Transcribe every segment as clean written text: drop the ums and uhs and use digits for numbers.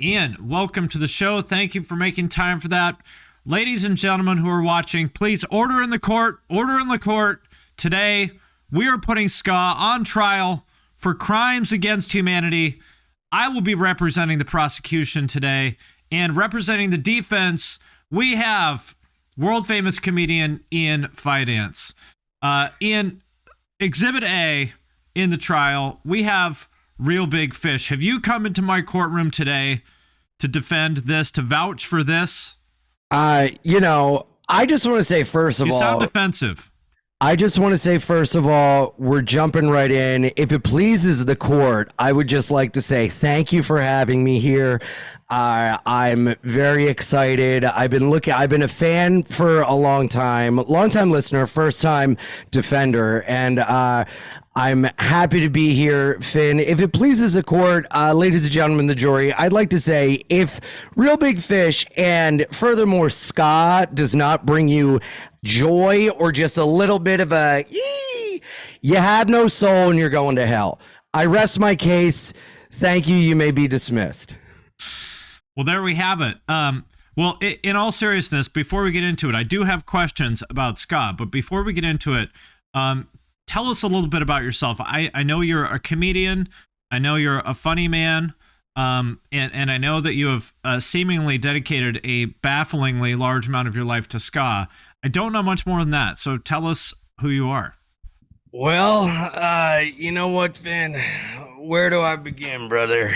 Ian, welcome to the show. Thank you for making time for that. Ladies and gentlemen who are watching, please order in the court. Order in the court. Today, we are putting Ska on trial for crimes against humanity. I will be representing the prosecution today, and representing the defense, we have world-famous comedian Ian Fidance. Ian, Exhibit A in the trial, we have Real Big Fish. Have you come into my courtroom today to defend this, to vouch for this? I just want to say, first of all, you sound defensive. I just want to say, first of all, we're jumping right in. If it pleases the court, I would just like to say thank you for having me here. I'm very excited. I've been a fan for a long time listener, first time defender. And I'm happy to be here, Finn. If it pleases the court, ladies and gentlemen, the jury, I'd like to say if Real Big Fish and furthermore Ska does not bring you joy or just a little bit of a you have no soul and you're going to hell. I rest my case. Thank you. You may be dismissed. Well, there we have it. Well, in all seriousness, before we get into it, I do have questions about Ska, but before we get into it, tell us a little bit about yourself. I know you're a comedian. I know you're a funny man. And I know that you have seemingly dedicated a bafflingly large amount of your life to Ska. I don't know much more than that. So tell us who you are. Well, you know what, Finn? Where do I begin, brother?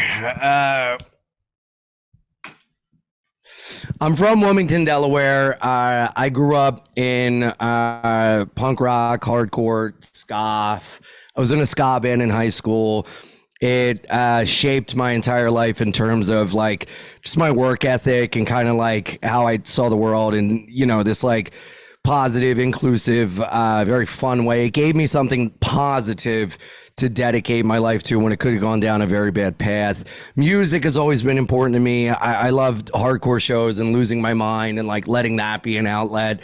I'm from Wilmington, Delaware. I grew up in punk rock, hardcore, ska. I was in a ska band in high school. It shaped my entire life in terms of like just my work ethic and kind of like how I saw the world and, this like positive, inclusive, very fun way. It gave me something positive to dedicate my life to when it could have gone down a very bad path. Music has always been important to me. I loved hardcore shows and losing my mind and like letting that be an outlet.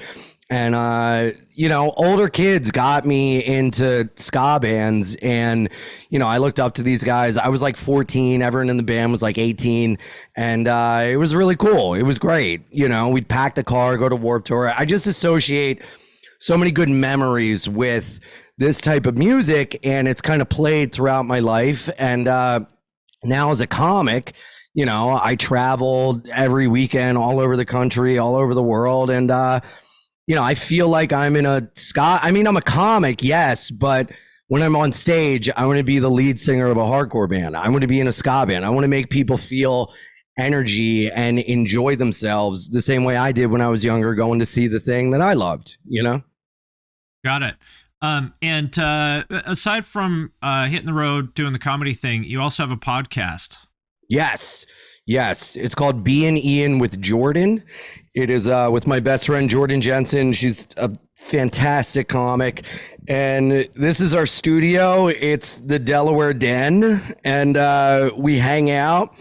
And, older kids got me into ska bands and, I looked up to these guys. I was like 14. Everyone in the band was like 18. And it was really cool. It was great. We'd pack the car, go to Warped Tour. I just associate so many good memories with this type of music, and it's kind of played throughout my life. And now as a comic, I traveled every weekend all over the country, all over the world. And, I feel like I'm in a ska. I mean, I'm a comic, yes, but when I'm on stage, I want to be the lead singer of a hardcore band. I want to be in a ska band. I want to make people feel energy and enjoy themselves the same way I did when I was younger, going to see the thing that I loved, Got it. And aside from hitting the road, doing the comedy thing, you also have a podcast. Yes. It's called Being Ian with Jordan. It is with my best friend, Jordan Jensen. She's a fantastic comic. And this is our studio. It's the Delaware Den. And we hang out.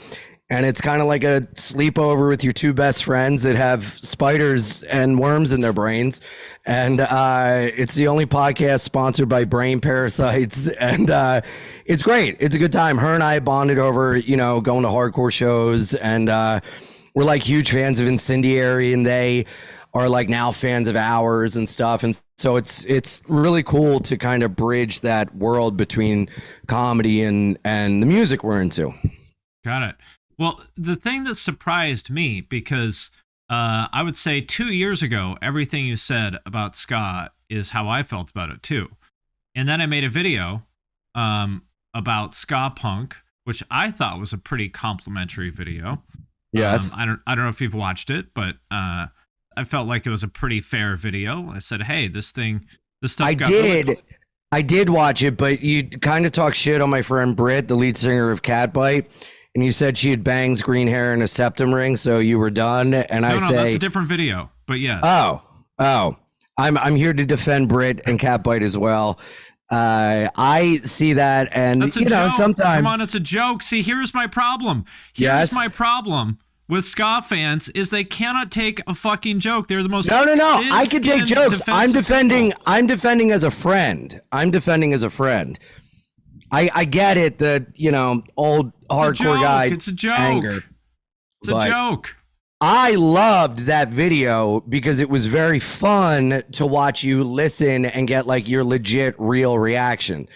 And it's kind of like a sleepover with your two best friends that have spiders and worms in their brains. And it's the only podcast sponsored by Brain Parasites. And it's great. It's a good time. Her and I bonded over, going to hardcore shows. And we're like huge fans of Incendiary. And they are like now fans of ours and stuff. And so it's really cool to kind of bridge that world between comedy and the music we're into. Got it. Well, the thing that surprised me, because I would say 2 years ago, everything you said about ska is how I felt about it too. And then I made a video about Ska Punk, which I thought was a pretty complimentary video. Yes. I don't know if you've watched it, but I felt like it was a pretty fair video. I said, hey, this stuff I did watch it, but you kind of talk shit on my friend Britt, the lead singer of Catbite. And you said she had bangs, green hair, and a septum ring, so you were done. And no, I say, that's a different video. But yeah. Oh, I'm here to defend Britt and Catbite as well. I see that, and that's a joke. Sometimes. Come on, it's a joke. See, here's my problem. Here's my problem with ska fans is they cannot take a fucking joke. They're the most No. I can take jokes. I'm defending as a friend. I get it, the old hardcore guy. It's a joke. Anger. It's a joke. I loved that video because it was very fun to watch you listen and get like your legit real reaction.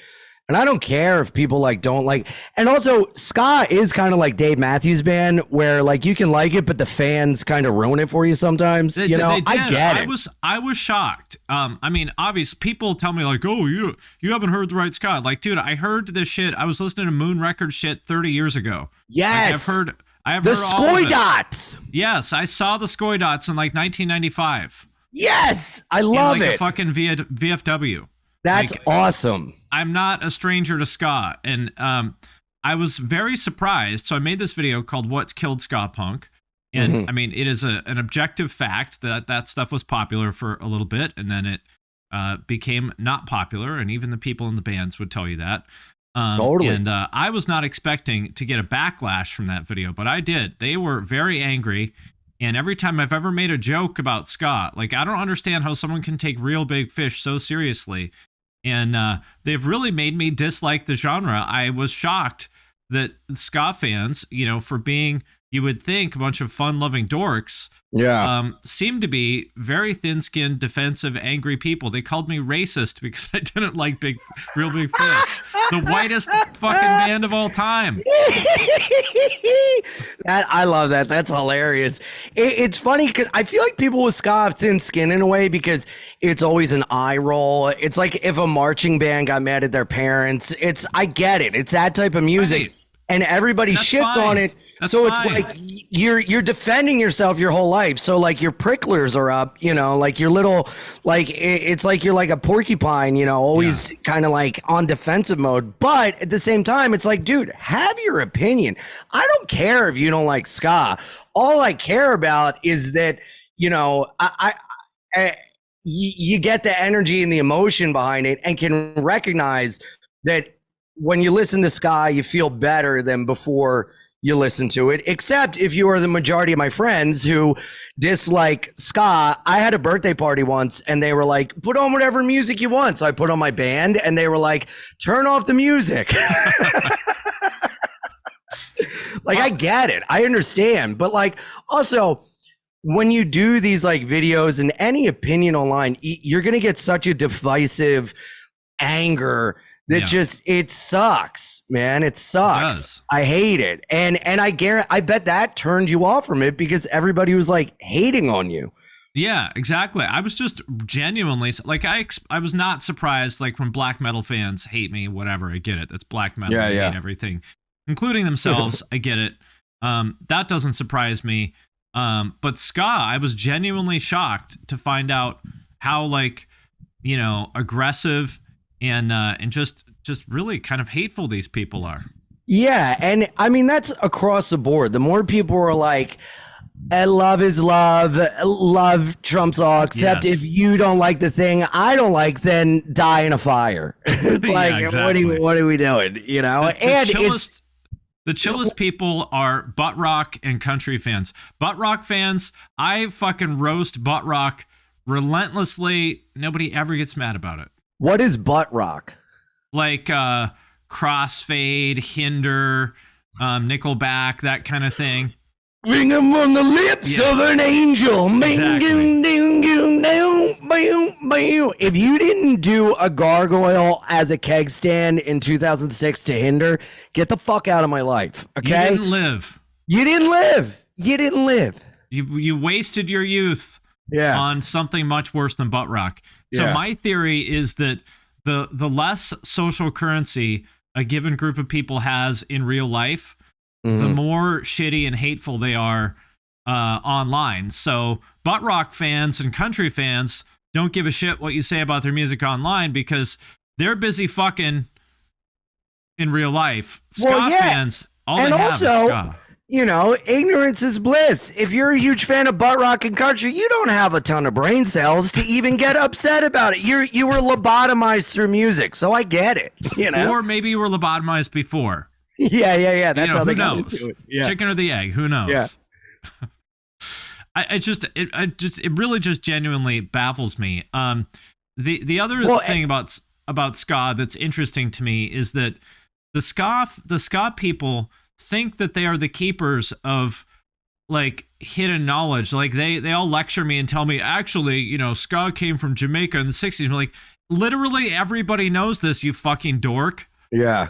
And I don't care if people like don't like, and also ska is kind of like Dave Matthews Band where like you can like it, but the fans kind of ruin it for you sometimes. I get it. I was shocked. I mean, obviously people tell me like, oh, you haven't heard the right ska. Like, dude, I heard this shit. I was listening to Moon Records shit 30 years ago. Yes. Like, I've the heard all of it. Skoy-Dots. Yes, I saw the Skoy-Dots in like 1995. Yes, I love like it. A fucking VFW. That's like, awesome. I'm not a stranger to ska, and I was very surprised. So I made this video called "What's Killed Ska Punk," and I mean, it is an objective fact that stuff was popular for a little bit, and then it became not popular, and even the people in the bands would tell you that. Totally. And I was not expecting to get a backlash from that video, but I did. They were very angry. And every time I've ever made a joke about ska, like, I don't understand how someone can take Real Big Fish so seriously. And they've really made me dislike the genre. I was shocked that ska fans, for being, you would think, a bunch of fun-loving dorks, seem to be very thin-skinned, defensive, angry people. They called me racist because I didn't like Real Big Fish, the whitest fucking band of all time. I love that. That's hilarious. It's funny because I feel like people with ska have thin skin in a way because it's always an eye roll. It's like if a marching band got mad at their parents. I get it. It's that type of music. Right. And everybody shits on it. So it's like you're defending yourself your whole life. So like your pricklers are up, like your little, like it's like you're like a porcupine, always kind of like on defensive mode. But at the same time, it's like, dude, have your opinion. I don't care if you don't like ska. All I care about is that, you get the energy and the emotion behind it and can recognize that when you listen to ska, you feel better than before you listen to it, except if you are the majority of my friends who dislike ska. I had a birthday party once and they were like, put on whatever music you want. So I put on my band and they were like, turn off the music. Like, I get it. I understand. But like, also, when you do these like videos and any opinion online, you're going to get such a divisive anger that it sucks, man. It sucks. I hate it. And I bet that turned you off from it because everybody was like hating on you. Yeah, exactly. I was just genuinely like, I was not surprised like when black metal fans hate me, whatever. I get it. That's black metal. They hate everything, including themselves. I get it. That doesn't surprise me. But ska, I was genuinely shocked to find out how like, aggressive and just really kind of hateful these people are. Yeah, and I mean that's across the board. The more people are like, love is love, love trumps all, except if you don't like the thing I don't like, then die in a fire. It's like, exactly. what are we doing? The chillest people are butt rock and country fans. Butt rock fans, I fucking roast butt rock relentlessly. Nobody ever gets mad about it. What is butt rock? Like Crossfade, Hinder, Nickelback, that kind of thing. Ring them on the lips of an angel. Exactly. If you didn't do a gargoyle as a keg stand in 2006 to Hinder, get the fuck out of my life. Okay? You didn't live. You didn't live. You wasted your youth on something much worse than butt rock. So my theory is that the less social currency a given group of people has in real life, the more shitty and hateful they are online. So butt rock fans and country fans don't give a shit what you say about their music online because they're busy fucking in real life. Ska fans, all they have is ska. Ignorance is bliss. If you're a huge fan of butt rock and country, you don't have a ton of brain cells to even get upset about it. You were lobotomized through music, so I get it. Or maybe you were lobotomized before. Yeah. That's how they got into it. Yeah. Chicken or the egg? Who knows? Yeah. It really just genuinely baffles me. The other thing about ska that's interesting to me is that the ska people think that they are the keepers of like hidden knowledge. Like they all lecture me and tell me, actually, you know, ska came from Jamaica in the 60s. I'm like, literally everybody knows this, you fucking dork. Yeah.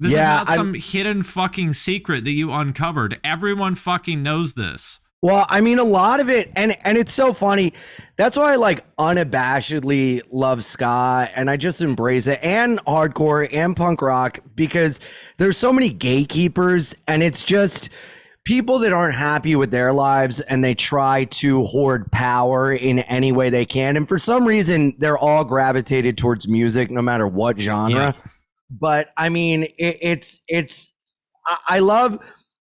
This is not some hidden fucking secret that you uncovered. Everyone fucking knows this. Well, I mean, a lot of it, and it's so funny. That's why I like unabashedly love ska, and I just embrace it, and hardcore and punk rock, because there's so many gatekeepers, and it's just people that aren't happy with their lives, and they try to hoard power in any way they can. And for some reason, they're all gravitated towards music, no matter what genre. Yeah. But I mean, I love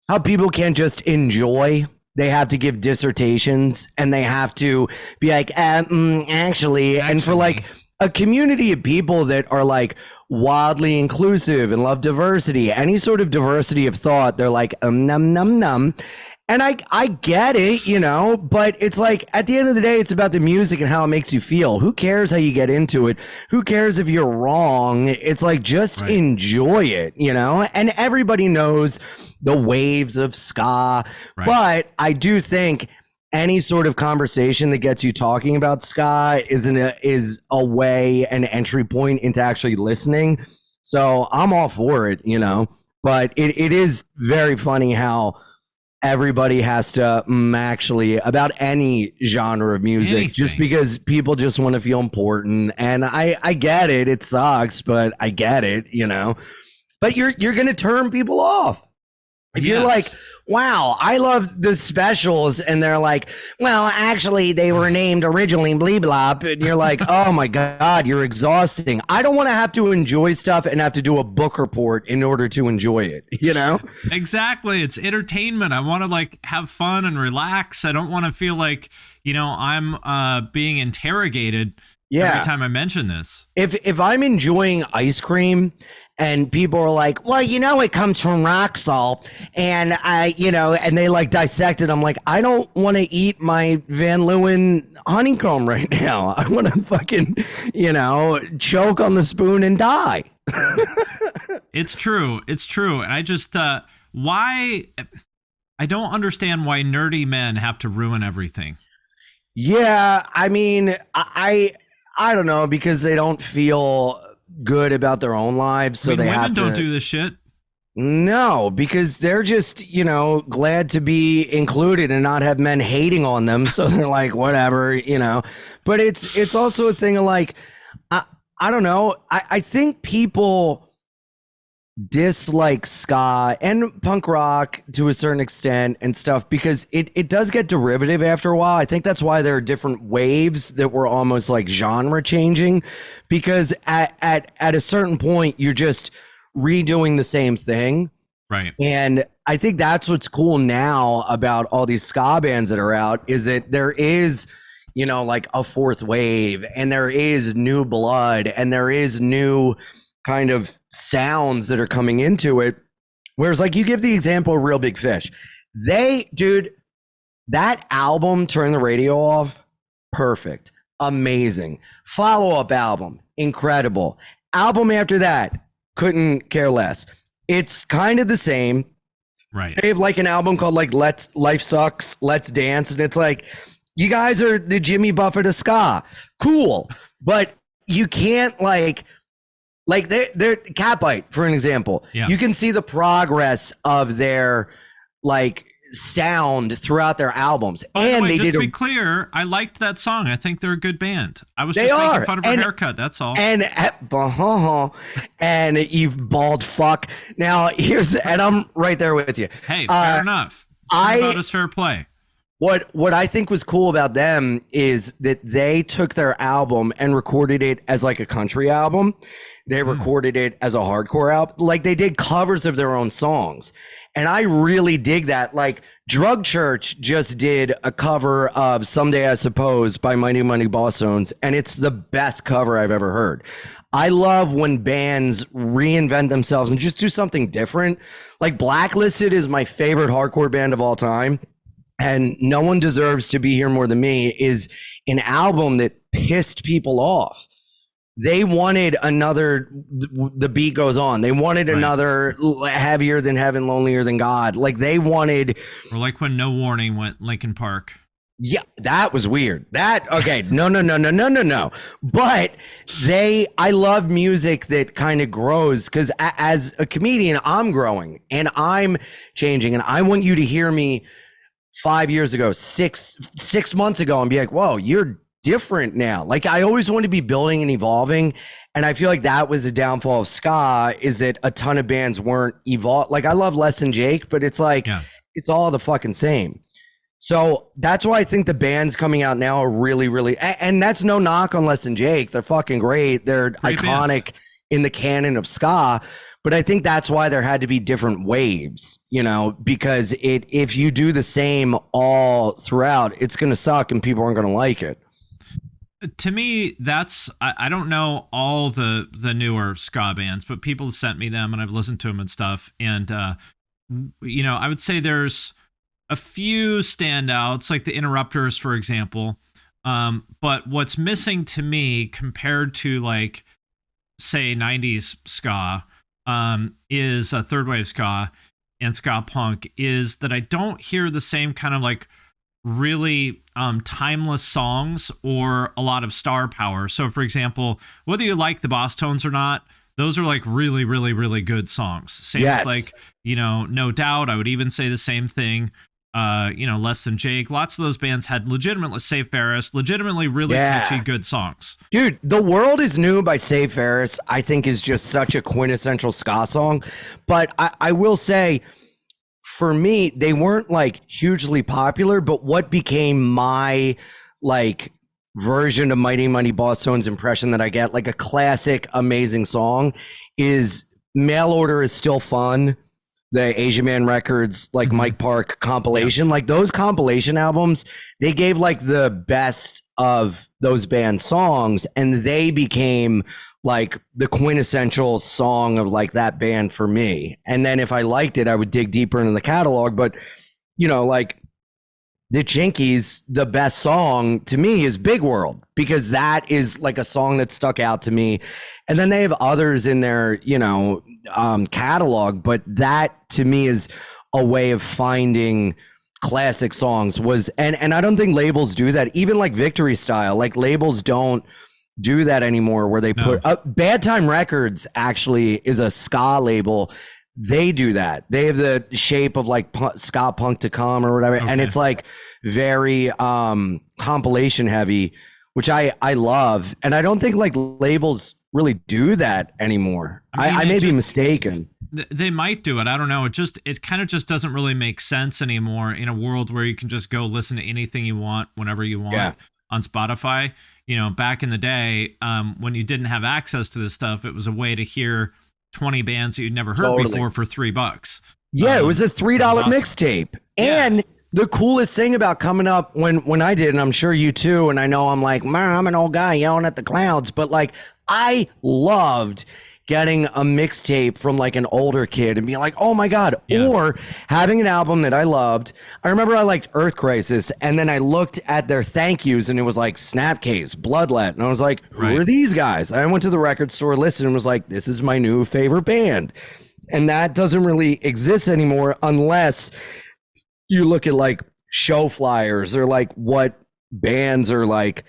how people can't just enjoy. They have to give dissertations, and they have to be like, actually, and for like a community of people that are like wildly inclusive and love diversity, any sort of diversity of thought, they're like, num. And I get it, you know, but it's like at the end of the day, it's about the music and how it makes you feel. Who cares how you get into it? Who cares if you're wrong? It's like, just enjoy it, you know, and everybody knows the waves of ska. Right. But I do think any sort of conversation that gets you talking about ska is a way, an entry point into actually listening. So I'm all for it, you know, but it is very funny how everybody has to actually about any genre of music, just because people just want to feel important. And I get it. It sucks, but I get it, you know, but you're going to turn people off. If you're like, wow, I love the Specials, and they're like, well, actually, they were named originally blah, blah, and you're like, oh my God, you're exhausting. I don't want to have to enjoy stuff and have to do a book report in order to enjoy it, you know? Exactly. It's entertainment. I want to like have fun and relax. I don't want to feel like, you know, I'm being interrogated every time I mention this. If I'm enjoying ice cream and people are like, well, you know, it comes from rock salt, and and they like dissect it, I'm like, I don't want to eat my Van Leeuwen honeycomb right now. I want to fucking, choke on the spoon and die. It's true. And I just, I don't understand why nerdy men have to ruin everything. Yeah. I mean, I don't know, because they don't feel good about their own lives, so they have to. Women don't do this shit. No, because they're just, glad to be included and not have men hating on them. So they're like, whatever, But it's also a thing of like, I don't know. I think people dislike ska and punk rock to a certain extent and stuff because it does get derivative after a while. I think that's why there are different waves that were almost like genre changing, because at a certain point you're just redoing the same thing. Right. And I think that's what's cool now about all these ska bands that are out, is that there is, like a fourth wave, and there is new blood, and there is new kind of sounds that are coming into it. Whereas like you give the example of Real Big Fish, that album, Turn the Radio Off, perfect, amazing. Follow-up album, incredible. Album after that, couldn't care less. It's kind of the same. Right. They have like an album called like Life Sucks, Let's Dance, and it's like, you guys are the Jimmy Buffett of ska. Cool. But you can't like they're Catbite, for an example. Yeah. You can see the progress of their like sound throughout their albums. And they just to be clear, I liked that song. I think they're a good band. I was just making fun of her haircut. That's all. And you bald fuck. Now and I'm right there with you. Hey, fair enough. About is fair play. What I think was cool about them is that they took their album and recorded it as like a country album. They recorded it as a hardcore album. Like they did covers of their own songs. And I really dig that. Like Drug Church just did a cover of Someday I Suppose by Mighty Mighty Bosstones, and it's the best cover I've ever heard. I love when bands reinvent themselves and just do something different. Like Blacklisted is my favorite hardcore band of all time. And No One Deserves to Be Here More Than Me is an album that pissed people off. they wanted another, the beat goes on. They wanted another heavier than heaven, lonelier than God. Like they wanted. Or like when No Warning went Linkin Park. Yeah, that was weird. Okay, no. But I love music that kind of grows, because as a comedian, I'm growing and I'm changing, and I want you to hear me 5 years ago, six months ago, and be like, whoa, you're different now. Like I always want to be building and evolving. And I feel like that was the downfall of ska, is that a ton of bands weren't evolved. Like I love Less Than Jake, but it's like, it's all the fucking same. So that's why I think the bands coming out now are really, really, and that's no knock on Less Than Jake. They're fucking great. They're great iconic band in the canon of ska. But I think that's why there had to be different waves, because if you do the same all throughout, it's going to suck and people aren't going to like it. To me, I don't know all the newer ska bands, but people have sent me them and I've listened to them and stuff. And, I would say there's a few standouts, like the Interrupters, for example. But what's missing to me compared to like, say 90s ska, is a third wave ska and ska punk, is that I don't hear the same kind of like really timeless songs or a lot of star power. So for example, whether you like the Boss Tones or not, those are like really, really, really good songs. Same with like, No Doubt. I would even say the same thing. Less Than Jake. Lots of those bands had legitimately, Save Ferris, legitimately really catchy, good songs. Dude, The World Is New by Save Ferris, I think is just such a quintessential ska song. But I will say, for me, they weren't like hugely popular, but what became my like version of Mighty Mighty Boss Tones impression that I get, like a classic, amazing song, is Mail Order Is Still Fun. The Asian Man Records, like Mike Park compilation, like those compilation albums, they gave like the best of those band songs, and they became like the quintessential song of like that band for me. And then if I liked it, I would dig deeper into the catalog. But like the Jinkies, the best song to me is Big World, because that is like a song that stuck out to me. And then they have others in their, catalog, but that to me is a way of finding classic songs. And I don't think labels do that. Even like Victory Style, like labels don't do that anymore, where they put Bad Time Records actually is a ska label. They do that. They have the shape of like Ska Punk to Come or whatever. Okay. And it's like very compilation heavy, which I love. And I don't think like labels really do that anymore. I may be mistaken. They might do it. I don't know. It kind of just doesn't really make sense anymore in a world where you can just go listen to anything you want whenever you want on Spotify. Back in the day, when you didn't have access to this stuff, it was a way to hear 20 bands that you'd never heard before for $3. Yeah, it was a $3 mixtape. And the coolest thing about coming up when I did, and I'm sure you too, and I know I'm like, man, I'm an old guy yelling at the clouds, but like I loved getting a mixtape from like an older kid and being like, oh my God, or having an album that I loved. I remember I liked Earth Crisis, and then I looked at their thank yous and it was like Snapcase, Bloodlet. And I was like, who are these guys? I went to the record store, listened, and was like, this is my new favorite band. And that doesn't really exist anymore unless you look at like show flyers or like what bands are like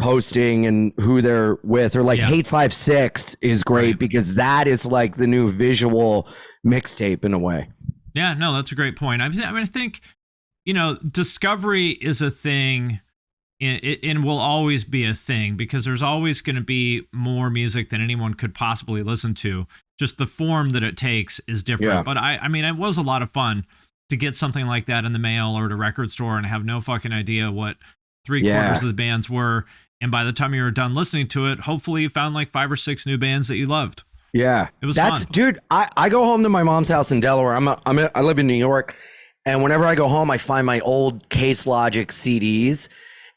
posting and who they're with, or like Hate 5/6 is great because that is like the new visual mixtape in a way. Yeah, no, that's a great point. I think, discovery is a thing and will always be a thing, because there's always going to be more music than anyone could possibly listen to. Just the form that it takes is different. Yeah. But I mean, it was a lot of fun to get something like that in the mail or at a record store and have no fucking idea what 3/4 of the bands were. And by the time you were done listening to it, hopefully you found like 5 or 6 new bands that you loved. Yeah. It was fun. Dude, I go home to my mom's house in Delaware. I live in New York. And whenever I go home, I find my old Case Logic CDs.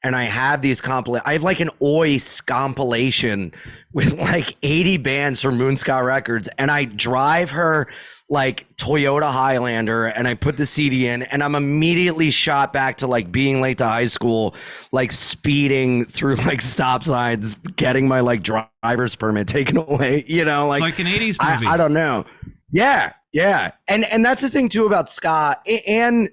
And I have these I have like an Ois compilation with like 80 bands from Moonska Records. And I drive her like Toyota Highlander and I put the CD in and I'm immediately shot back to like being late to high school, like speeding through like stop signs, getting my like driver's permit taken away, you know, It's like an 80s movie. I don't know. Yeah. Yeah. And that's the thing too about ska. And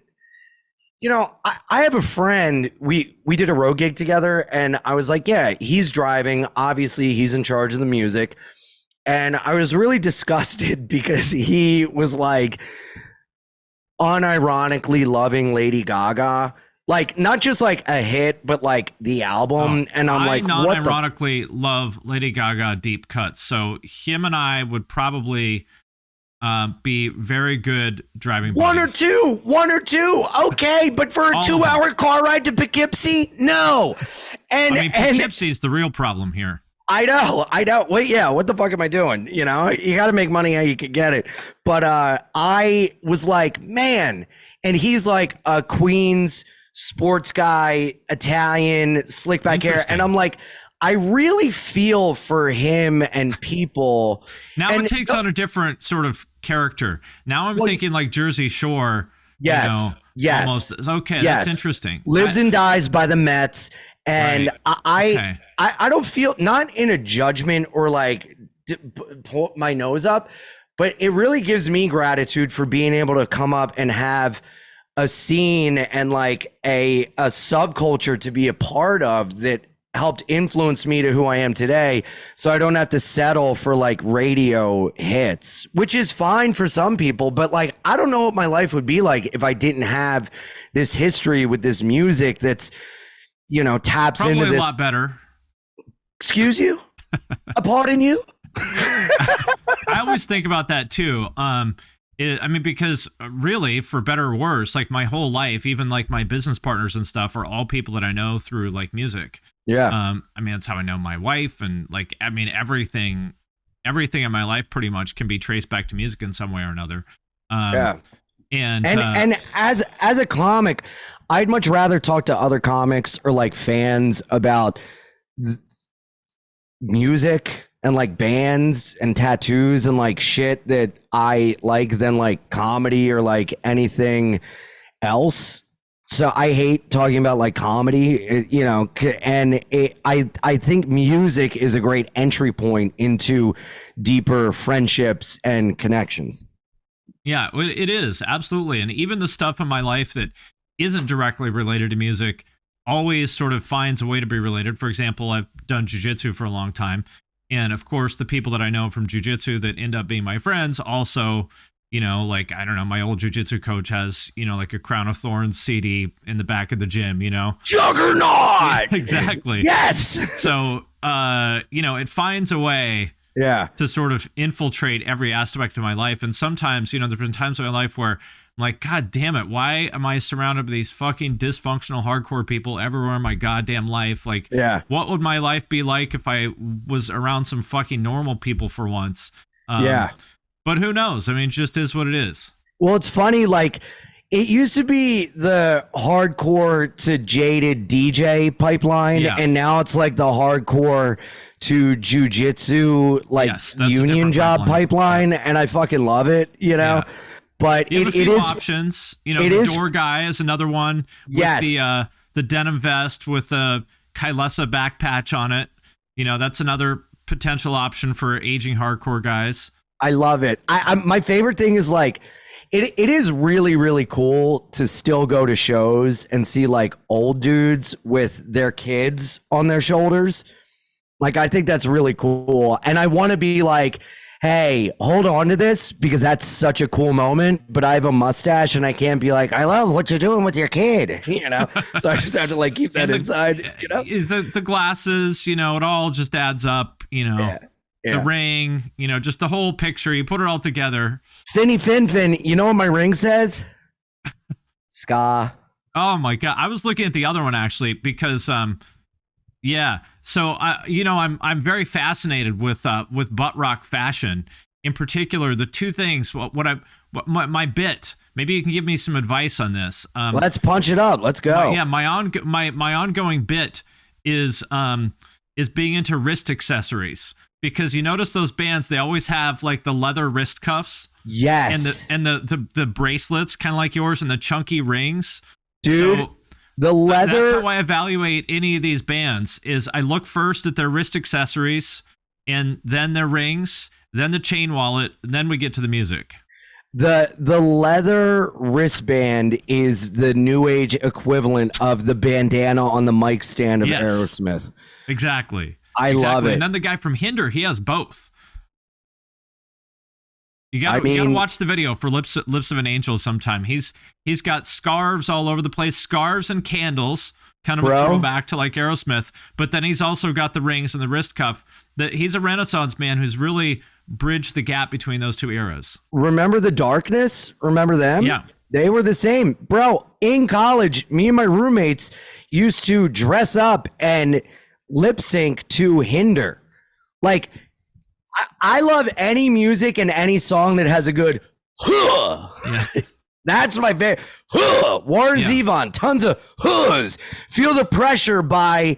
you know, I have a friend, we did a road gig together and I was like, yeah, he's driving. Obviously he's in charge of the music. And I was really disgusted because he was like unironically loving Lady Gaga. Like not just like a hit, but like the album. And I'm like, what non-ironically love Lady Gaga deep cuts. So him and I would probably be very good driving buddies. One or two. Okay, but for a 2-hour car ride to Poughkeepsie? No. And I mean, Poughkeepsie's the real problem here. I know. Wait, yeah, what the fuck am I doing? You know, you got to make money how you can get it. But I was like, man, and he's like a Queens sports guy, Italian, slick back hair. And I'm like, I really feel for him and people. Now it takes on a different sort of character. Now I'm thinking like Jersey Shore. Yes. You know, yes. Almost. Okay. Yes. That's interesting. Lives and dies by the Mets. And right. I don't feel, not in a judgment or like pull my nose up, but it really gives me gratitude for being able to come up and have a scene and like a subculture to be a part of that helped influence me to who I am today. So I don't have to settle for like radio hits, which is fine for some people, but like, I don't know what my life would be like if I didn't have this history with this music that's, you know, taps probably into this. A lot better. Excuse you? Pardon you? I always think about that too. I mean, because really, for better or worse, like my whole life, even like my business partners and stuff are all people that I know through like music. Yeah. I mean, that's how I know my wife, and like, I mean, everything in my life pretty much can be traced back to music in some way or another. Yeah. And as a comic, I'd much rather talk to other comics or like fans about music and like bands and tattoos and like shit that I like than like comedy or like anything else. So I hate talking about like comedy, you know, and I think music is a great entry point into deeper friendships and connections. Yeah, it is. Absolutely. And even the stuff in my life that isn't directly related to music always sort of finds a way to be related. For example, I've done jiu-jitsu for a long time. And of course, the people that I know from jiu-jitsu that end up being my friends also, you know, like, I don't know, my old jiu-jitsu coach has, you know, like a Crown of Thorns CD in the back of the gym, you know? Juggernaut! Exactly. Yes! So, you know, it finds a way to sort of infiltrate every aspect of my life. And sometimes, you know, there's been times in my life where I'm like, God damn it, why am I surrounded by these fucking dysfunctional hardcore people everywhere in my goddamn life? Like, what would my life be like if I was around some fucking normal people for once? But who knows? I mean, it just is what it is. Well, it's funny, like, it used to be the hardcore to jaded DJ pipeline, and now it's like the hardcore to jujitsu, like union job pipeline, and I fucking love it, you know? Yeah. But it is options. You know, the door guy is another one with the denim vest with the Kylesa back patch on it. You know, that's another potential option for aging hardcore guys. I love it. My favorite thing is like, it is really, really cool to still go to shows and see like old dudes with their kids on their shoulders. Like, I think that's really cool. And I want to be like, hey, hold on to this because that's such a cool moment, but I have a mustache and I can't be like, I love what you're doing with your kid, you know? So I just have to like keep that inside, you know? The glasses, you know, it all just adds up, you know, the ring, you know, just the whole picture, you put it all together. Fin, you know what my ring says? Ska. Oh my God. I was looking at the other one actually, because, so you know, I'm very fascinated with butt rock fashion. In particular, the two things. My bit. Maybe you can give me some advice on this. Let's punch it up. Let's go. My ongoing bit is being into wrist accessories. because you notice those bands, they always have like the leather wrist cuffs. Yes. And the bracelets, kind of like yours, and the chunky rings. Dude, so, the leather. That's how I evaluate any of these bands, is I look first at their wrist accessories, and then their rings, then the chain wallet, and then we get to the music. The leather wristband is the new age equivalent of the bandana on the mic stand of Aerosmith. Exactly. I love it. And then the guy from Hinder, he has both. You gotta watch the video for Lips of an Angel sometime. He's got scarves all over the place, scarves and candles, kind of a throwback to like Aerosmith. But then he's also got the rings and the wrist cuff. He's a Renaissance man who's really bridged the gap between those two eras. Remember the Darkness? Remember them? Yeah. They were the same. Bro, in college, me and my roommates used to dress up and lip sync to Hinder. Like, I love any music and any song that has a good huh. Yeah. That's my favorite. Huh. Warren Zevon, tons of huhs. Feel the Pressure by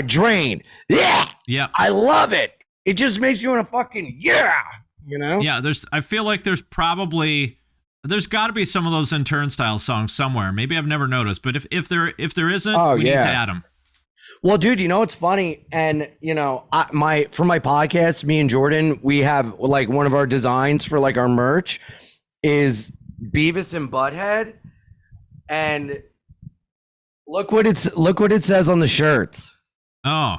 Drain. Yeah. Yeah. I love it. It just makes you want to fucking you know? Yeah, I feel like there's got to be some of those in Turnstile songs somewhere. Maybe I've never noticed, but if there isn't, we need to add them. Well, dude, you know what's funny? And you know, for my podcast, me and Jordan, we have like one of our designs for like our merch is Beavis and Butthead, and look what it says on the shirts. Oh,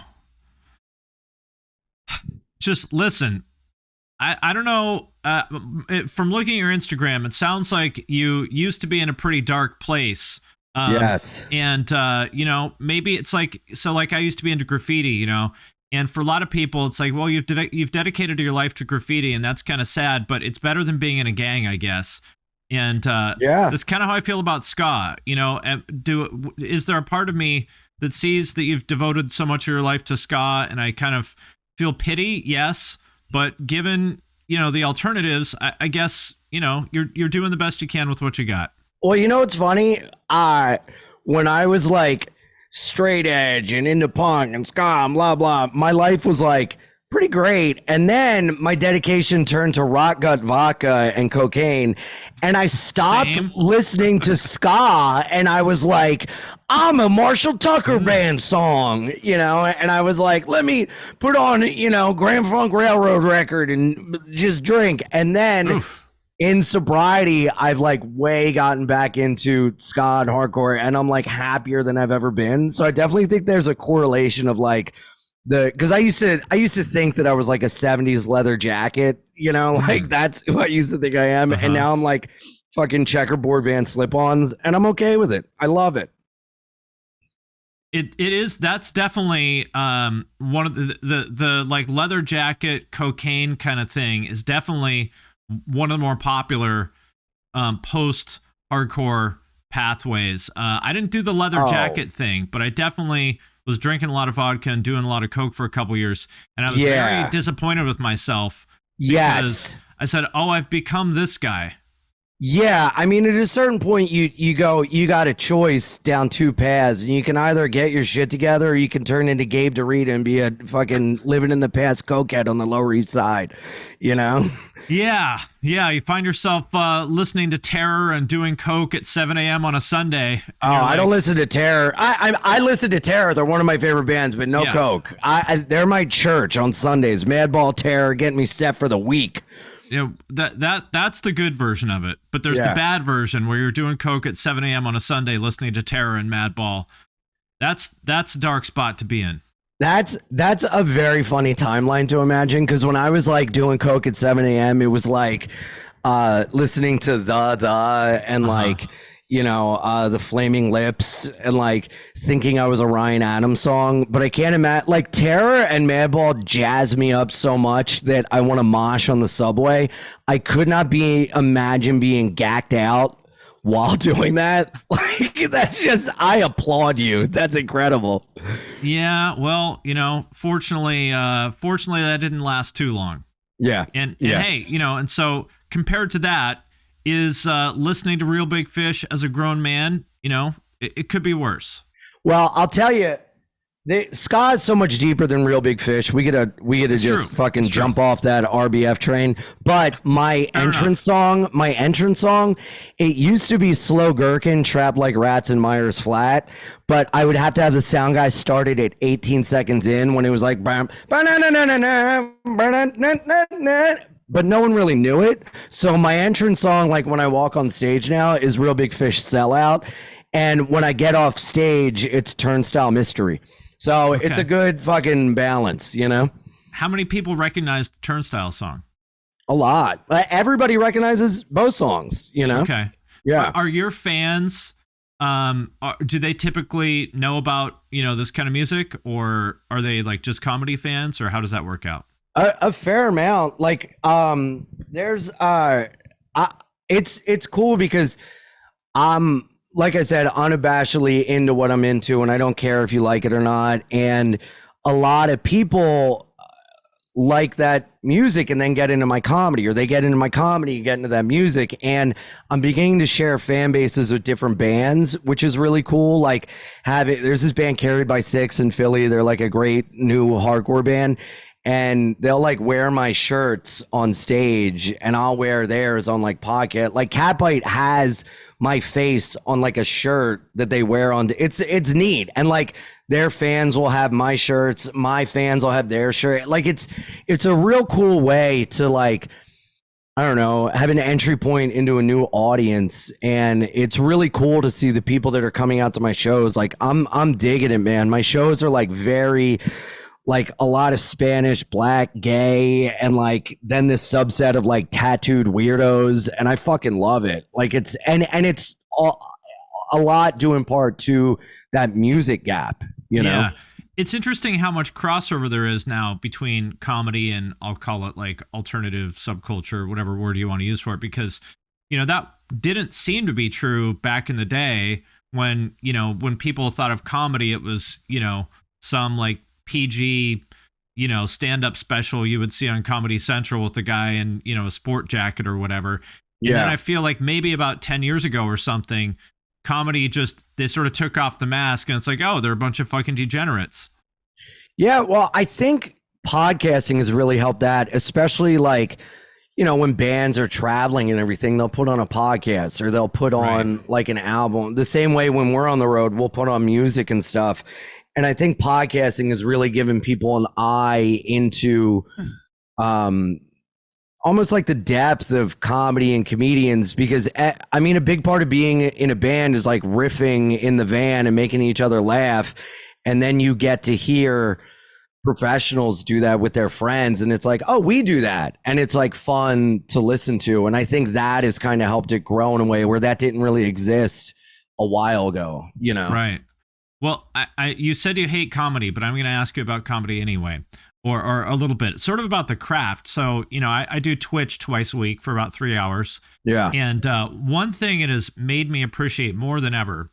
just listen. I don't know. From looking at your Instagram, it sounds like you used to be in a pretty dark place. Yes. And, you know, maybe it's like, so like I used to be into graffiti, you know, and for a lot of people, it's like, well, you've dedicated your life to graffiti, and that's kind of sad, but it's better than being in a gang, I guess. And that's kind of how I feel about ska. You know, is there a part of me that sees that you've devoted so much of your life to ska, and I kind of feel pity? Yes. But given, you know, the alternatives, I guess, you know, you're doing the best you can with what you got. Well, you know what's funny? When I was like straight edge and into punk and ska, blah blah, my life was like pretty great. And then my dedication turned to rock gut vodka and cocaine, and I stopped listening to ska. And I was like, I'm a Marshall Tucker Band song, you know. And I was like, let me put on, you know, Grand Funk Railroad record and just drink. And then. Oof. In sobriety, I've like way gotten back into ska and hardcore, and I'm like happier than I've ever been. So I definitely think there's a correlation of like because I used to think that I was like a 70s leather jacket, you know, like that's what I used to think I am. And now I'm like fucking checkerboard Van slip-ons, and I'm okay with it. I love it. That's definitely one of the like leather jacket cocaine kind of thing is definitely one of the more popular post hardcore pathways. I didn't do the leather jacket thing, but I definitely was drinking a lot of vodka and doing a lot of coke for a couple years, and I was very disappointed with myself because I said, "Oh, I've become this guy." Yeah, I mean, at a certain point, you got a choice down two paths, and you can either get your shit together, or you can turn into Gabe DeRita and be a fucking living in the past cokehead on the Lower East Side, you know? Yeah. You find yourself listening to Terror and doing coke at 7 a.m. on a Sunday. Oh, I don't listen to Terror. I listen to Terror. They're one of my favorite bands, but no coke. They're my church on Sundays. Madball Terror, getting me set for the week. You know, that's the good version of it, but there's the bad version where you're doing coke at 7 a.m. on a Sunday listening to Terror and Madball. That's a dark spot to be in. That's a very funny timeline to imagine, because when I was like doing coke at 7 a.m., it was like listening to the and like you know, the Flaming Lips, and like thinking I was a Ryan Adams song. But I can't imagine, like, Terror and Madball jazz me up so much that I want to mosh on the subway. I could not imagine being gacked out while doing that. Like, that's just, I applaud you. That's incredible. Yeah, well, you know, fortunately that didn't last too long. Yeah. And hey, you know, and so compared to that, is listening to Real Big Fish as a grown man, you know, it could be worse. Well, I'll tell you, Ska is so much deeper than Real Big Fish. We gotta just fucking jump off that RBF train. But my entrance song, it used to be Slow Gherkin, Trapped Like Rats in Myers Flat. But I would have to have the sound guy started at 18 seconds in when it was like, but no one really knew it. So my entrance song, like when I walk on stage now, is Real Big Fish Sellout. And when I get off stage, it's Turnstile Mystery. So it's a good fucking balance, you know? How many people recognize the Turnstile song? A lot. Everybody recognizes both songs, you know? Okay. Yeah. Are your fans, do they typically know about, this kind of music, or are they like just comedy fans, or how does that work out? A fair amount. Like, there's, it's cool because like I said, unabashedly into what I'm into, and I don't care if you like it or not. And a lot of people like that music and then get into my comedy, or they get into my comedy and get into that music. And I'm beginning to share fan bases with different bands, which is really cool. Like there's this band Carried by Six in Philly. They're like a great new hardcore band. And they'll like wear my shirts on stage, and I'll wear theirs on like podcast. Like Catbite has my face on like a shirt that they wear on. It's neat. And like their fans will have my shirts, my fans will have their shirt. Like it's a real cool way to, like, I don't know, have an entry point into a new audience. And it's really cool to see the people that are coming out to my shows. Like I'm digging it, man. My shows are like very, like, a lot of Spanish, black, gay, and like then this subset of like tattooed weirdos, and I fucking love it. Like it's a lot due in part to that music gap, you know? Yeah. It's interesting how much crossover there is now between comedy and, I'll call it like alternative subculture, whatever word you want to use for it, because that didn't seem to be true back in the day when people thought of comedy, it was some like PG, stand-up special you would see on Comedy Central with the guy in, a sport jacket or whatever. And then I feel like maybe about 10 years ago or something, comedy they sort of took off the mask, and it's like, oh, they're a bunch of fucking degenerates. Yeah, well, I think podcasting has really helped that, especially like, when bands are traveling and everything, they'll put on a podcast, or they'll put on like an album. The same way when we're on the road, we'll put on music and stuff. And I think podcasting has really given people an eye into almost like the depth of comedy and comedians, because I mean, a big part of being in a band is like riffing in the van and making each other laugh. And then you get to hear professionals do that with their friends, and it's like, oh, we do that. And it's like fun to listen to. And I think that has kind of helped it grow in a way where that didn't really exist a while ago, Right. Well, you said you hate comedy, but I'm going to ask you about comedy anyway, or a little bit, sort of about the craft. So, I do Twitch twice a week for about 3 hours. Yeah. And one thing it has made me appreciate more than ever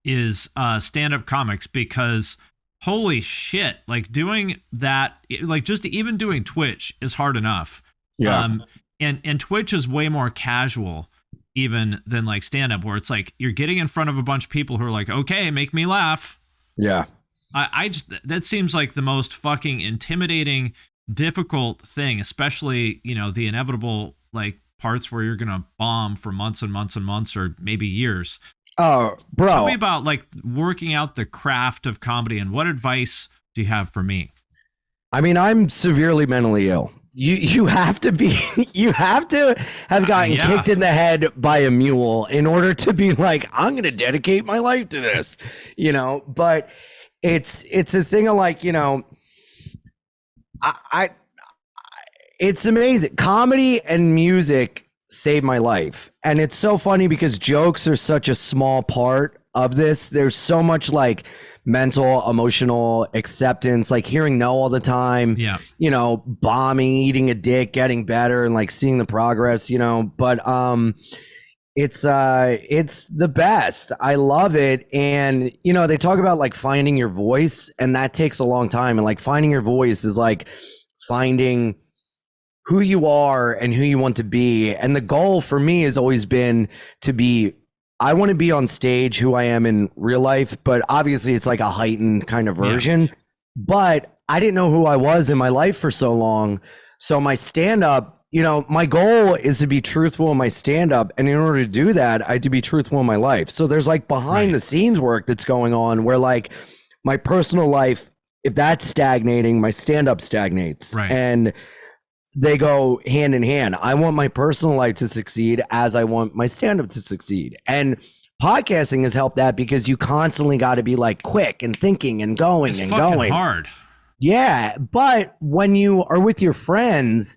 is stand-up comics, because holy shit, like doing that, like just even doing Twitch is hard enough. Yeah. And Twitch is way more casual even than like stand-up, where it's like you're getting in front of a bunch of people who are like, okay, make me laugh. Yeah. I just, that seems like the most fucking intimidating, difficult thing, especially, the inevitable like parts where you're gonna bomb for months and months and months, or maybe years. Oh, bro. Tell me about like working out the craft of comedy, and what advice do you have for me? I mean, I'm severely mentally ill. You have to have gotten kicked in the head by a mule in order to be like, I'm going to dedicate my life to this, but it's a thing of like, it's amazing. Comedy and music saved my life. And it's so funny because jokes are such a small part of this. There's so much like mental, emotional acceptance, like hearing no all the time, bombing, eating a dick, getting better, and like seeing the progress, but it's the best. I love it. And they talk about like finding your voice, and that takes a long time. And like finding your voice is like finding who you are and who you want to be. And the goal for me has always been to be I want to be on stage who I am in real life, but obviously it's like a heightened kind of version. Yeah. But I didn't know who I was in my life for so long. So my stand-up, you know, my goal is to be truthful in my stand-up. And in order to do that, I had to be truthful in my life. So there's like behind the scenes work that's going on where like my personal life, if that's stagnating, my stand-up stagnates. Right. And they go hand in hand. I want my personal life to succeed as I want my stand-up to succeed. And podcasting has helped that because you constantly got to be like quick and thinking and going and going. It's hard. Yeah. But when you are with your friends,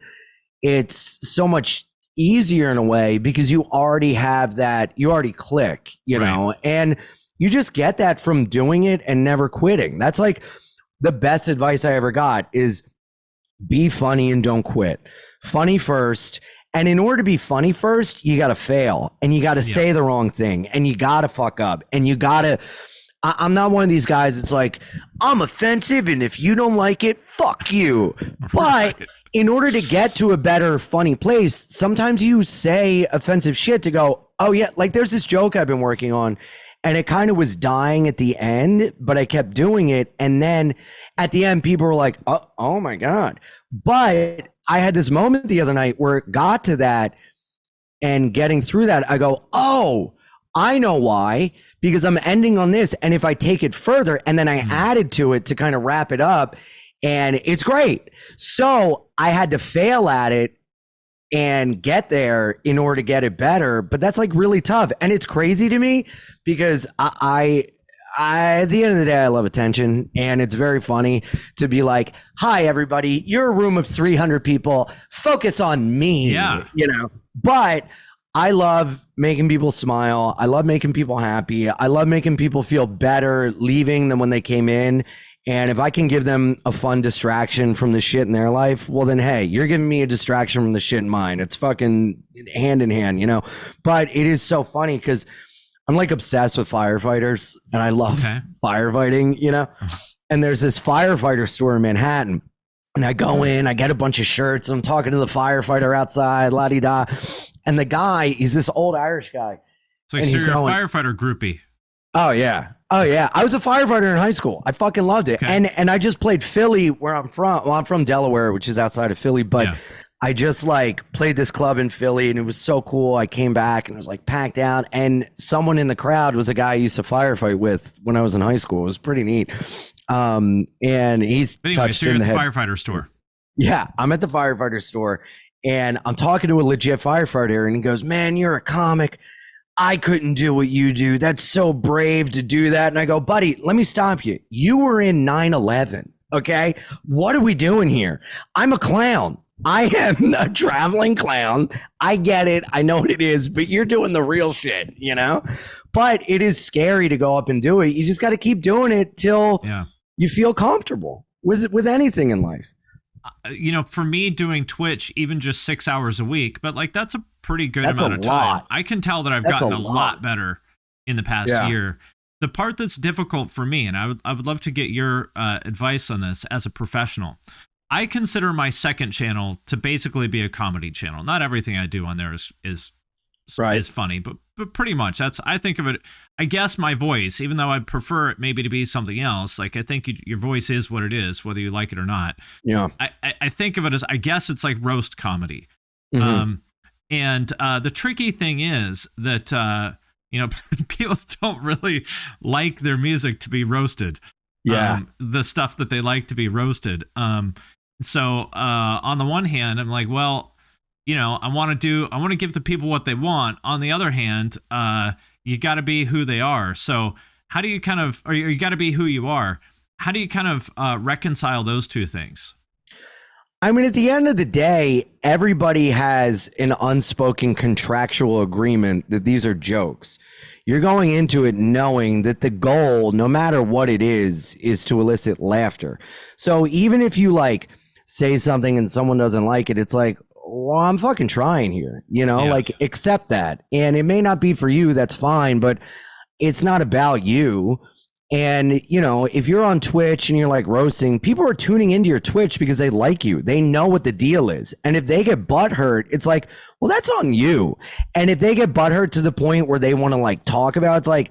it's so much easier in a way because you already have that, you already click, you know, and you just get that from doing it and never quitting. That's like the best advice I ever got is be funny and don't quit. Funny first. And in order to be funny first, you got to fail and you got to say the wrong thing and you got to fuck up and you got to, I'm not one of these guys that's like, I'm offensive and if you don't like it, fuck you. But in order to get to a better funny place, sometimes you say offensive shit to go, oh yeah, like there's this joke I've been working on and it kind of was dying at the end, but I kept doing it. And then at the end, people were like, oh my God. But I had this moment the other night where it got to that and getting through that, I go, oh, I know why, because I'm ending on this. And if I take it further and then I added to it to kind of wrap it up and it's great. So I had to fail at it and get there in order to get it better. But that's like really tough. And it's crazy to me because I at the end of the day, I love attention. And it's very funny to be like, hi, everybody, you're a room of 300 people. Focus on me, you know, but I love making people smile. I love making people happy. I love making people feel better leaving than when they came in. And if I can give them a fun distraction from the shit in their life, well then, hey, you're giving me a distraction from the shit in mine. It's fucking hand in hand, you know? But it is so funny because I'm like obsessed with firefighters and I love firefighting, you know? And there's this firefighter store in Manhattan. And I go in, I get a bunch of shirts. I'm talking to the firefighter outside, la-di-da. And the guy, he's this old Irish guy. It's like, so you're a firefighter groupie. Oh, yeah. Oh, yeah. I was a firefighter in high school. I fucking loved it. Okay. And I just played Philly where I'm from. Well, I'm from Delaware, which is outside of Philly. But I just like played this club in Philly and it was so cool. I came back and it was like packed out. And someone in the crowd was a guy I used to firefight with when I was in high school. It was pretty neat. And he's touched so you're in at the the head. firefighter store. Yeah, I'm at the firefighter store. And I'm talking to a legit firefighter and he goes, man, you're a comic. I couldn't do what you do. That's so brave to do that. And I go, buddy, let me stop you. You were in 9/11. Okay. What are we doing here? I'm a clown. I am a traveling clown. I get it. I know what it is, but you're doing the real shit, you know? But it is scary to go up and do it. You just got to keep doing it till you feel comfortable with anything in life. You know, for me doing Twitch, even just 6 hours a week, but like that's a pretty good amount of time. I can tell that I've gotten a lot better in the past year. The part that's difficult for me, and I would love to get your advice on this as a professional. I consider my second channel to basically be a comedy channel. Not everything I do on there is funny, but pretty much I think of it. I guess my voice, even though I prefer it maybe to be something else, like I think your voice is what it is, whether you like it or not. Yeah. I think of it as, I guess it's like roast comedy. Mm-hmm. And the tricky thing is that, you know, people don't really like their music to be roasted. Yeah. The stuff that they like to be roasted. So on the one hand, I'm like, well, you know, I want to give the people what they want. On the other hand, you got to be who they are. So how do you kind of, or you got to be who you are. How do you kind of reconcile those two things? I mean, at the end of the day, everybody has an unspoken contractual agreement that these are jokes. You're going into it knowing that the goal, no matter what it is to elicit laughter. So even if you like say something and someone doesn't like it, it's like, well, I'm fucking trying here, you know, like accept that. And it may not be for you. That's fine. But it's not about you. And, you know, if you're on Twitch and you're like roasting, people are tuning into your Twitch because they like you. They know what the deal is. And if they get butthurt, it's like, well, that's on you. And if they get butthurt to the point where they want to like talk about, it's like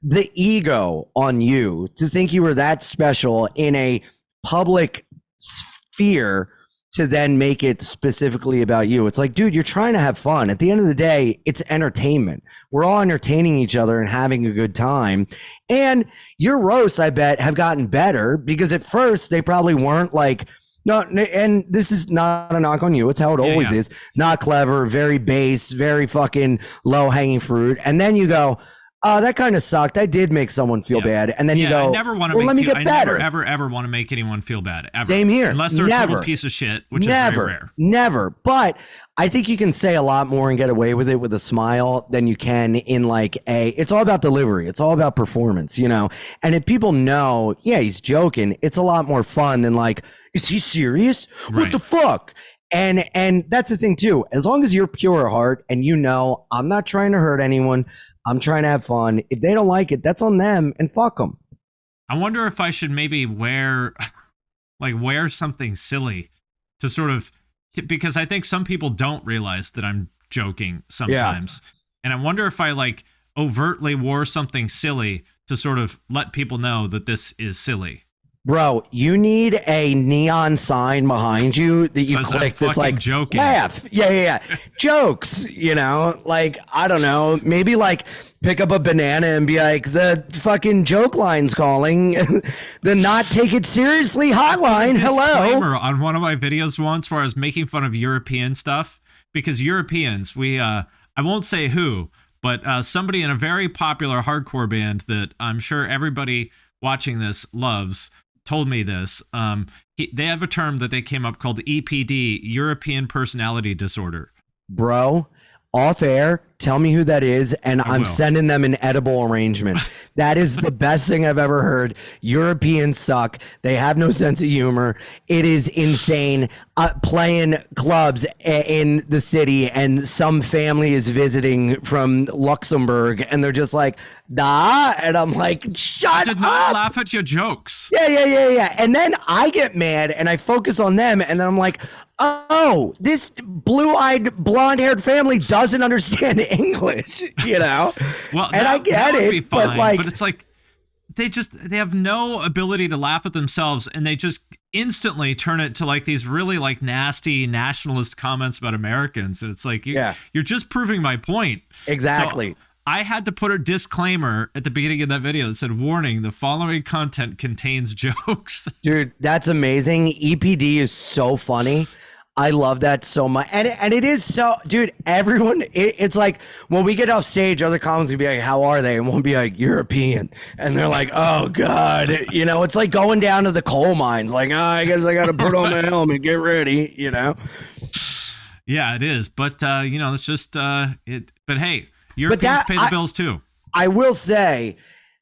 the ego on you to think you were that special in a public sphere to then make it specifically about you. It's like, dude, you're trying to have fun. At the end of the day, it's entertainment. We're all entertaining each other and having a good time. And your roasts, I bet, have gotten better because at first they probably weren't like, no, and this is not a knock on you. It's how it always is. Not clever, very base, very fucking low hanging fruit. And then you go, oh, that kind of sucked. That did make someone feel bad. And then you go, I never want to well, let me get better. I never, ever want to make anyone feel bad. Ever. Same here. Unless they're a total piece of shit, which is very rare. Never. But I think you can say a lot more and get away with it with a smile than you can in like it's all about delivery. It's all about performance, you know? And if people know, yeah, he's joking, it's a lot more fun than like, is he serious? What the fuck? And that's the thing too. As long as you're pure at heart and you know, I'm not trying to hurt anyone, I'm trying to have fun. If they don't like it, that's on them and fuck them. I wonder if I should maybe wear something silly to sort of, because I think some people don't realize that I'm joking sometimes. Yeah. And I wonder if I like overtly wore something silly to sort of let people know that this is silly. Bro, you need a neon sign behind you that you click that's like joking. Laugh. Yeah. Jokes, you know, like, I don't know, maybe like pick up a banana and be like, the fucking joke line's calling, the not take it seriously hotline. Hello. Disclaimer on one of my videos once where I was making fun of European stuff because Europeans, I won't say who, but somebody in a very popular hardcore band that I'm sure everybody watching this loves told me this. They have a term that they came up called EPD, European Personality Disorder. Bro, off air, tell me who that is, and I'm sending them an edible arrangement. That is the best thing I've ever heard. Europeans suck. They have no sense of humor. It is insane. Playing clubs in the city, and some family is visiting from Luxembourg, and they're just like, da, and I'm like, shut up. Did not laugh at your jokes. Yeah. And then I get mad, and I focus on them, and then I'm like, oh, this blue-eyed, blonde-haired family doesn't understand English, you know? Well, and I get it, but it's like they have no ability to laugh at themselves, and they just instantly turn it to like these really like nasty nationalist comments about Americans, and it's like you're just proving my point. Exactly. So I had to put a disclaimer at the beginning of that video that said, warning, the following content contains jokes. Dude, that's amazing. EPD is so funny. I love that so much. And it is so, dude, everyone, it's like when we get off stage, other comics will be like, how are they? And we'll be like, European. And they're like, oh, God. You know, it's like going down to the coal mines. Like, oh, I guess I got to put on my helmet, get ready, you know? Yeah, it is. But, you know, it's just, it. But hey, Europeans pay the bills too. I will say,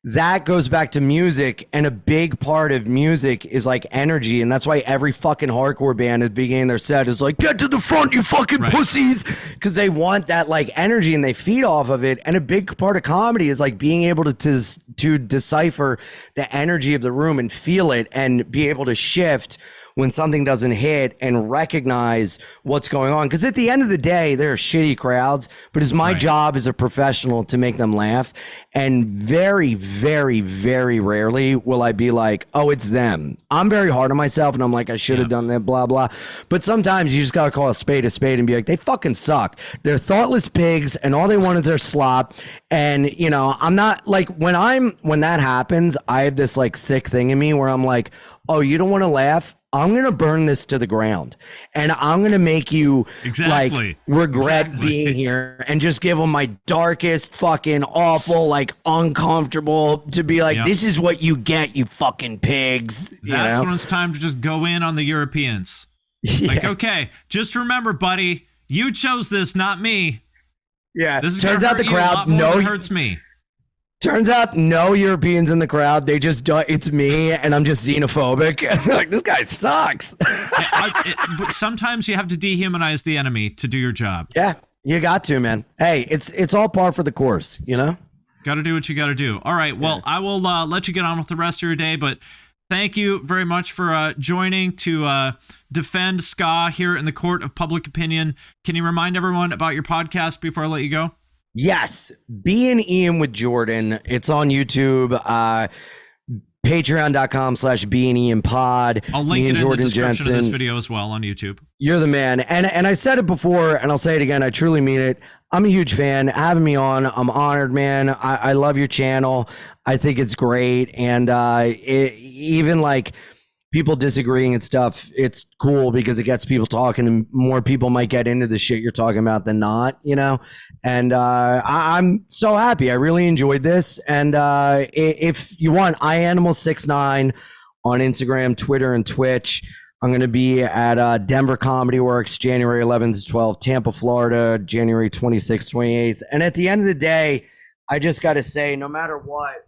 that goes back to music, and a big part of music is like energy, and that's why every fucking hardcore band at the beginning of their set is like, get to the front, you fucking pussies, because they want that like energy and they feed off of it. And a big part of comedy is like being able to decipher the energy of the room and feel it and be able to shift when something doesn't hit and recognize what's going on. Because at the end of the day, they're shitty crowds, but it's my job as a professional to make them laugh. And very, very, very rarely will I be like, oh, it's them. I'm very hard on myself, and I'm like, I should have done that, blah, blah. But sometimes you just got to call a spade and be like, they fucking suck. They're thoughtless pigs, and all they want is their slop. And, you know, I'm not like, when that happens, I have this like sick thing in me where I'm like, oh, you don't want to laugh? I'm going to burn this to the ground, and I'm going to make you like regret being here, and just give them my darkest fucking awful, like uncomfortable, to be like, this is what you get, you fucking pigs. That's when it's time to just go in on the Europeans. Like, okay, just remember, buddy, you chose this, not me. Yeah. This turns out the crowd hurts me. Turns out no Europeans in the crowd. They just, it's me, and I'm just xenophobic. Like, this guy sucks. But sometimes you have to dehumanize the enemy to do your job. Yeah, you got to, man. Hey, it's all par for the course, you know? Got to do what you got to do. All right. Well, I will let you get on with the rest of your day, but thank you very much for joining to defend ska here in the court of public opinion. Can you remind everyone about your podcast before I let you go? Yes. Being Ian with Jordan. It's on YouTube. Patreon.com/beingianpod. I'll link it in the description of this video as well on YouTube. You're the man. And I said it before, and I'll say it again. I truly mean it. I'm a huge fan. Having me on, I'm honored, man. I love your channel. I think it's great. And even like people disagreeing and stuff, it's cool because it gets people talking, and more people might get into the shit you're talking about than not, you know? And I'm so happy. I really enjoyed this. And if you want, iAnimal69 on Instagram, Twitter, and Twitch. I'm going to be at Denver Comedy Works January 11th to 12th, Tampa, Florida, January 26th, 28th. And at the end of the day, I just got to say, no matter what,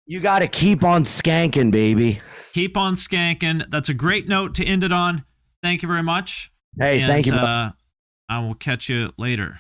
you got to keep on skanking, baby. Keep on skanking. That's a great note to end it on. Thank you very much. Hey, thank you. I will catch you later.